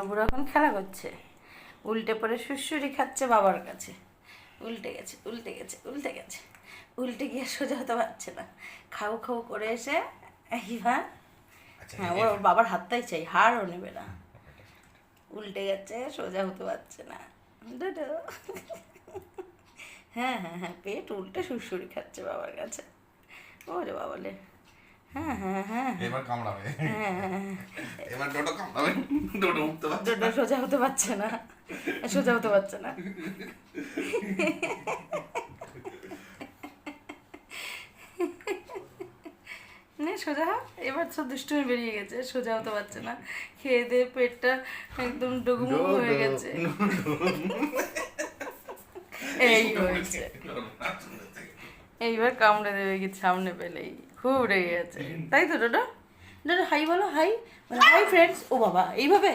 বুড়ো এখন খেলা করছে, উল্টে পড়ে সুড়সুড়ি খাচ্ছে বাবার কাছে। উল্টে গেছে, উল্টে গেছে, উল্টে গেছে, উল্টে গিয়ে সোজা হতে পারছে না। খাও খাও করে এসে এইবার হ্যাঁ ওর বাবার হাতটাই চাই, হারও নেবে না। উল্টে গেছে, সোজা হতে পারছে না। ডোডো। হ্যাঁ হ্যাঁ হ্যাঁ, পেট উল্টে সুড়সুড়ি খাচ্ছে বাবার কাছে। ওরে বাবালে। হ্যাঁ হ্যাঁ হ্যাঁ এবার কামড়াবে। হ্যাঁ, এবার ডোডো কামড়াবে। ডোডো উঠতে পারছে ডোডো সোজা হতে পারছে না, সোজা হতে পারছে না। নে সোজা হ। এবার সব দুষ্টুমি বেরিয়ে গেছে, সোজা হতে পারছে না। খেয়ে দিয়ে পেটটা একদম ডুগুমু হয়ে গেছে। এই হয়েছে, এইবার কামড়ে দেবে কি সামনে পেলেই, খুব রেগে গেছে। তাই তো ডোডো? ডোডো হাই বলো, হাই, মানে হাই ফ্রেন্ডস। ও বাবা, এইভাবে